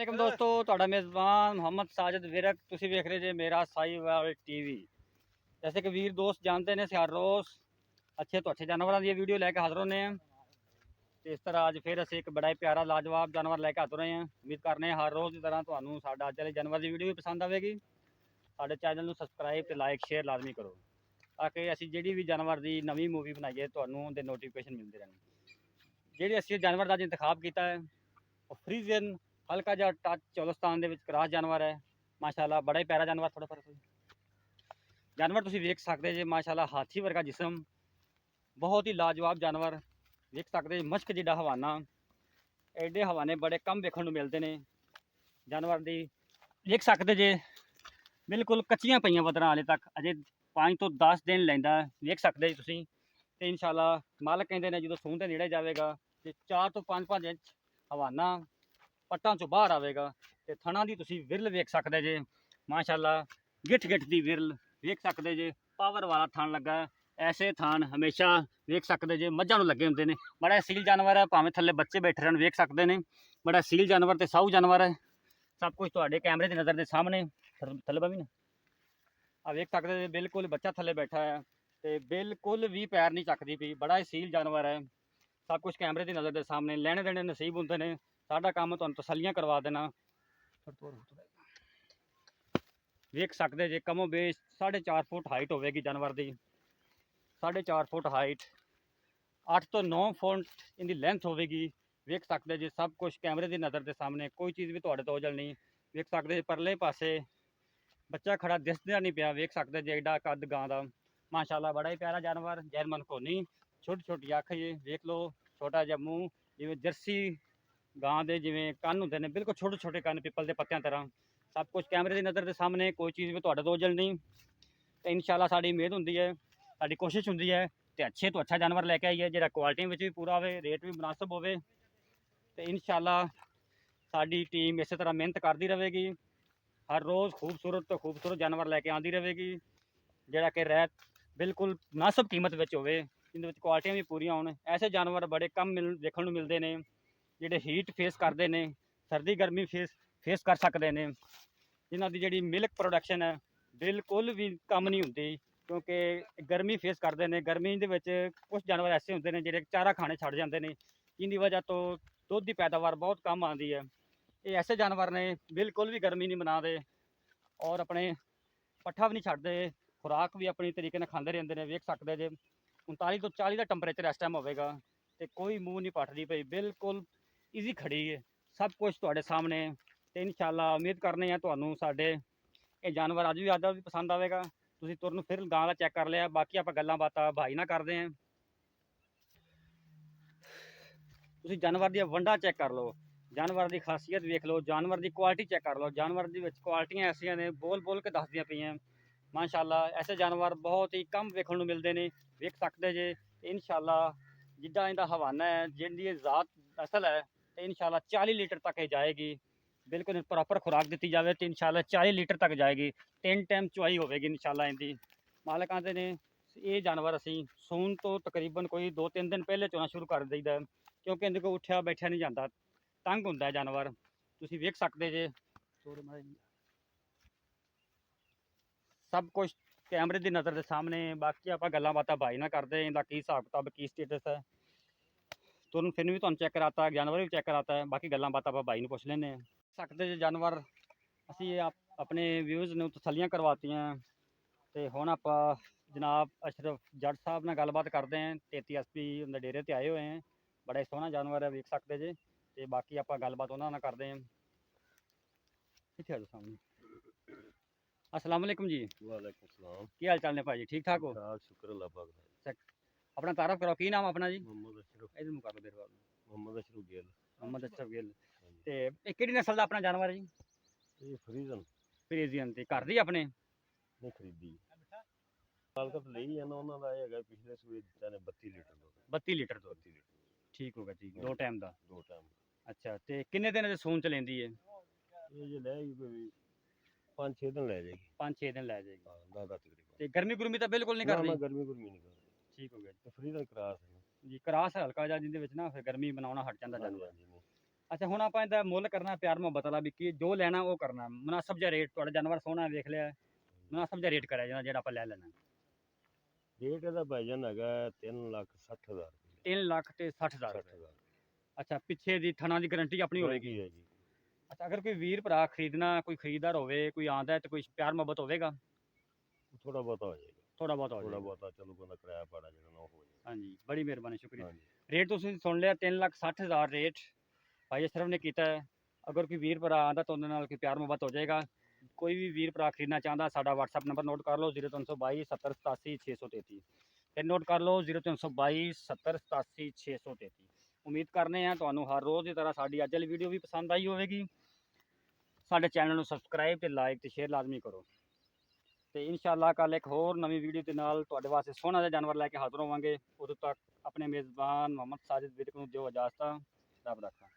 ਵਾਲੇਕੁਮ ਦੋਸਤੋ, ਤੁਹਾਡਾ ਮੇਜ਼ਬਾਨ मोहम्मद साजिद विरक। तुसी वेख रहे जे मेरा साहिवाल टीवी। जैसे कि वीर दोस्त जानते हैं, हर रोज़ अच्छे तो अच्छे जानवरों की वीडियो लैके हाजिर होने हैं। तो इस तरह अज फिर असी एक बड़ा ही प्यारा लाजवाब जानवर लैके हाजिर होए हैं। उम्मीद करने हर रोज़ की तरह तुहानू साडा अज वाले जानवर की वीडियो भी पसंद आएगी। साडे चैनल को सबसक्राइब तो लाइक शेयर लाजमी करो, ताकि असी जिहड़ी भी जानवर की नवी मूवी बनाइए तुहानू उहदे नोटिफिकेशन मिलते रहन। जिहड़े असी जानवर का इंतखाब किया है वो फ्रीजियन हल्का जहा टच चौलस्तान के क्रॉस जानवर है। माशाल्लाह बड़ा ही प्यारा जानवर, थोड़ा फर्क जानवर तुम वेख सकते जे। माशाल्लाह हाथी वर्गा जिसम, बहुत ही लाजवाब जानवर वेख सकते। मश्क जिड्डा हवाना, एडे हवाने बड़े कम वेखण नूं मिलते हैं। जानवर की वेख सकते जे, बिल्कुल कच्चियां पईयां वधरां हाले तक, अजे 5 तो 10 दिन लैंदा। वेख सकते जी तुसीं। ते इंशाल्लाह मालक कहते हैं जो सून के नेड़े जाएगा तो 4 तो 5 इंच हवाना पट्टां चों बाहर आवेगा। तो थणा की तुसीं विरल वेख सकते जे। माशाल्लाह गिठ गिठ की विरल वेख सकते जे। पावर वाला थान लगा, ऐसे थान हमेशा वेख सकते जे मझां नूं लगे हुंदे ने। बड़ा सील जानवर है, भावें थल्ले बच्चे बैठे रहन वेख सकते हैं। बड़ा सील जानवर ते साऊ जानवर है। सब कुछ तुहाडे कैमरे की नज़र के सामने। थल्ले बवी ना आ वेख सकते जे, बिल्कुल बच्चा थल्ले बैठा है तो बिल्कुल भी पैर नहीं चकदी पई। बड़ा ही सील जानवर है। सब कुछ कैमरे की नज़र के सामने। लैने देने नसीब होंदे ने। साडा काम तुहानू तसल्लियां करवा देना। वेख सकते जे कमो बेश 4.5 फुट हाइट होगी जानवर की। 4.5 फुट हाइट, 8 तो 9 फुट इनकी लेंथ होगी। वेख सकते जी सब कुछ कैमरे की नज़र के सामने। कोई चीज़ भी तुहाडे तो ओझल नहीं। वेख सकते परले पासे बच्चा खड़ा दिसदा नहीं पिया। वेख सकते जी एडा कद गां दा। माशाल्लाह बड़ा ही प्यारा जानवर। जर्मन कोनी, छोटी छोटी अख ये वेख लो, छोटा जिहा मूँह, जिवें जर्सी गां दे जिवें कन्न हुंदे ने, बिल्कुल छोटे छोटे कन्न पिपल के पत्तियां तरह। सब कुछ कैमरे की नज़र के सामने। कोई चीज़ भी तुहाडे तो ओझल नहीं। तो इंशाल्लाह साडी उम्मीद हुंदी है, साडी कोशिश हुंदी है तो अच्छे तो अच्छा जानवर लैके आइए, जिहड़ा क्वालिटी में भी पूरा होवे, रेट भी मुनासिब होवे। तो इंशाल्लाह साडी टीम इस तरह मेहनत करती रहेगी। हर रोज़ खूबसूरत तो खूबसूरत जानवर लैके आती रहेगी, जिहड़ा कि रैत बिल्कुल मुनासिब कीमत में होवे, जिहदे विच क्वालिटियां भी पूरियां होण। ऐसे जानवर बड़े कम देखण नूं मिलदे ने, जिहड़े हीट फेस करते हैं, सर्दी गर्मी फेस कर सकते हैं, जिन्हां दी जिहड़ी मिल्क प्रोडक्शन है बिल्कुल भी कम नहीं होंदी, क्योंकि गर्मी फेस करते हैं। गर्मी दे विच कुछ जानवर ऐसे होंदे ने जिहड़े चारा खाने छड्ड जाते हैं, जिंदी वजह तो दुध की पैदावार बहुत कम आती है। ये ऐसे जानवर ने बिल्कुल भी गर्मी नहीं मनाते और अपने पट्ठा भी नहीं छड्डते, खुराक भी अपनी तरीके नाल खांदे रहिंदे ने। वेख सकते जे 39 तो 40 का टंपरेचर इस टाइम होगा, तो कोई मूँह नहीं पटदी पई, बिल्कुल ईजी खड़ी है। सब कुछ तुहाडे सामने। तो इंशाल्लाह उम्मीद करने हैं तुहानू साडे ये जानवर अज भी आदा भी पसंद आएगा। तुसीं तुरन फिर गां दा चैक कर लिया। बाकी आपां गल्लां बातां भाई ना करते हैं। तुसीं जानवर दी वंडा चैक कर लो, जानवर की खासियत वेख लो, जानवर की क्वालिटी चैक कर लो। जानवर दी विच क्वालिटियां ऐसियां ने बोल बोल के दसदियां पईयां। माशाल्लाह ऐसे जानवर बहुत ही कम वेखण नूं मिलदे ने। वेख सकते जे इंशाल्लाह जिद्दां इहदा हवाना है, जिहदी ज़ात असल है, तो इंशाल्लाह 40 लीटर तक ये जाएगी। बिल्कुल प्रॉपर खुराक दी जाए तो इंशाल्लाह 40 लीटर तक जाएगी। 3 टाइम चुआई होगी इंशाल्लाह इनकी। मालक आते ने ये जानवर असी सून तो तकरीबन कोई 2-3 दिन पहले चोना शुरू कर दईदा है, क्योंकि इनके को उठा बैठा नहीं जाता, तंग होंदा है जानवर। तुसीं वेख सकते जे सब कुछ कैमरे की नज़र के सामने। बाकी आप गल्लां बातां भाई ना करते हैं, इनका की हिसाब किताब की स्टेटस है। तुरंत फिर भी तुहानू चैक कराता है, जानवर भी चैक कराता है। बाकी गल्लां बातां आप भाई नूं पुछ लैंदे हैं। सकते जे जानवर असी अपने व्यूज़ नूं तसल्लियां करवातियां। तो हुण आपां जनाब अशरफ जट साहब नाल गलबात करते हैं। 33 SP उनके डेरे ते आए हुए हैं। बड़ा ही सोहना जानवर है, वेख सकते जे। तो बाकी आपां गलबात उन्हां नाल करते हैं। कित्थे आ जाओ सामने। अस्सलाम वालेकुम जी। वालेकुम सलाम। की हाल चाल ने भाजी, ठीक ठाक हो? शुक्र अल्लाह पाक दा। अपना तारफ करो, की नाम अपना जी? मोहम्मद अशरफ। इधर मुकर देर बाद मोहम्मद अशरफ गिल। मोहम्मद अशरफ गिल। हाँ जी। ते किहड़ी नस्ल दा अपना जानवर है जी? ये फ्रीजन फ्रीजियन। ते घर दी अपने नहीं खरीदी साल का तो ले ही है ना। उन्होंने आया है पिछले सूबे दिता ने 32 लीटर दूध। 32 लीटर दूध 32 लीटर ठीक होगा जी, हाँ 2 जी, टाइम दा। 2 टाइम। अच्छा, ते किन्ने दिन दे सून च लेंदी है? ये जो ले कोई 5-6 दिन ले जाएगी। 5-6 दिन लै जाएगी। हाँ 10 तकरीबन। ते गर्मी गुर्मी तो बिल्कुल नहीं ना कर ना रही? गर्मी गुर्मी नहीं कर रही। ठीक हो गया तो फ्रीजन क्रास है जी। क्रॉस है हल्का जा, जिंदे विच ना फिर गर्मी बनाना हट जाता हाँ जी। जानवर। हाँ जी नहीं ਅੱਛਾ ਹੁਣ ਆਪਾਂ ਇਹਦਾ ਮੁੱਲ ਕਰਨਾ ਪਿਆਰ ਮੁਹੱਬਤ ਵਾਲਾ ਵੀ ਕੀ ਜੋ ਲੈਣਾ ਉਹ ਕਰਨਾ ਮੁਨਾਸਬ ਜਿਹਾ ਰੇਟ ਤੁਹਾਡਾ ਜਾਨਵਰ ਸੋਹਣਾ ਵੇਖ ਲਿਆ ਮੁਨਾਸਬ ਜਿਹਾ ਰੇਟ ਕਰਿਆ ਜਾਣਾ ਜਿਹੜਾ ਆਪਾਂ ਲੈ ਲੈਣਾ ਰੇਟ ਇਹਦਾ ਭਾਈਜਾਨ ਹੈਗਾ 3,60,000 ਰੁਪਏ 3 ਲੱਖ ਤੇ 60,000 ਰੁਪਏ 60,000 ਅੱਛਾ ਪਿੱਛੇ ਦੀ ਥਣਾ ਦੀ ਗਾਰੰਟੀ ਆਪਣੀ ਹੋਵੇਗੀ ਹੈ ਜੀ ਅੱਛਾ ਅਗਰ ਕੋਈ ਵੀਰ ਭਰਾ ਖਰੀਦਣਾ ਕੋਈ ਖਰੀਦਦਾਰ ਹੋਵੇ ਕੋਈ ਆਂਦਾ ਹੈ ਤੇ ਕੋਈ ਪਿਆਰ ਮੁਹੱਬਤ ਹੋਵੇਗਾ ਥੋੜਾ ਬਹੁਤਾ ਹੋ ਜਾਏਗਾ ਥੋੜਾ ਬਹੁਤ ਹੋ ਥੋੜਾ ਜਾਏਗਾ ਬਹੁਤਾ ਚਲੋ ਬੰਦਾ ਕਿਰਾਇਆ ਭਾੜਾ ਜਿਹੜਾ ਨਾ ਉਹ ਹੋ ਜਾਏਗਾ ਹਾਂਜੀ ਬੜੀ ਮਿਹਰਬਾਨੀ ਸ਼ੁਕਰੀਆ ਹਾਂਜੀ ਰੇਟ ਤੁਸੀਂ ਸੁਣ ਲਿਆ 3,60,000 ਰੇਟ ਭਾਈ ਅਸ਼ਰਫ ਨੇ ਕੀਤਾ ਹੈ ਅਗਰ ਕੋਈ ਵੀਰ ਭਰਾ ਆਂਦਾ ਤਾਂ ਉਹਦੇ ਨਾਲ ਕੋਈ ਪਿਆਰ ਮੁਹੱਬਤ ਹੋ ਜਾਏਗਾ ਕੋਈ ਵੀ ਵੀਰ ਭਰਾ ਖਰੀਦਣਾ ਚਾਹੁੰਦਾ ਸਾਡਾ WhatsApp ਨੰਬਰ ਨੋਟ ਕਰ ਲਓ 0322 70 87 633 ਫਿਰ ਨੋਟ ਕਰ ਲਓ 0322 70 87 633 ਉਮੀਦ ਕਰਨੇ ਆ ਤੁਹਾਨੂੰ ਹਰ ਰੋਜ਼ ਦੀ ਤਰ੍ਹਾਂ ਸਾਡੀ ਅੱਜ ਵਾਲੀ ਵੀਡੀਓ ਵੀ ਪਸੰਦ ਆਈ ਹੋਵੇਗੀ ਸਾਡੇ ਚੈਨਲ ਨੂੰ ਸਬਸਕ੍ਰਾਈਬ ਤੇ ਲਾਈਕ ਤੇ ਸ਼ੇਅਰ ਲਾਜ਼ਮੀ ਕਰੋ ਤੇ ਇਨਸ਼ਾਅੱਲਾ ਕੱਲ ਇੱਕ ਹੋਰ ਨਵੀਂ ਵੀਡੀਓ ਦੇ ਨਾਲ ਤੁਹਾਡੇ ਵਾਸਤੇ ਸੋਹਣਾ ਜਿਹਾ ਜਾਨਵਰ ਲੈ ਕੇ ਹਾਜ਼ਰ ਹੋਵਾਂਗੇ ਉਦੋਂ ਤੱਕ ਆਪਣੇ ਮੇਜ਼ਬਾਨ ਮੁਹੰਮਦ ਸਾਜਿਦ ਵਿਦਕ ਨੂੰ ਦਿਓ ਇਜਾਜ਼ਤ ਰੱਬ ਰੱਖਾ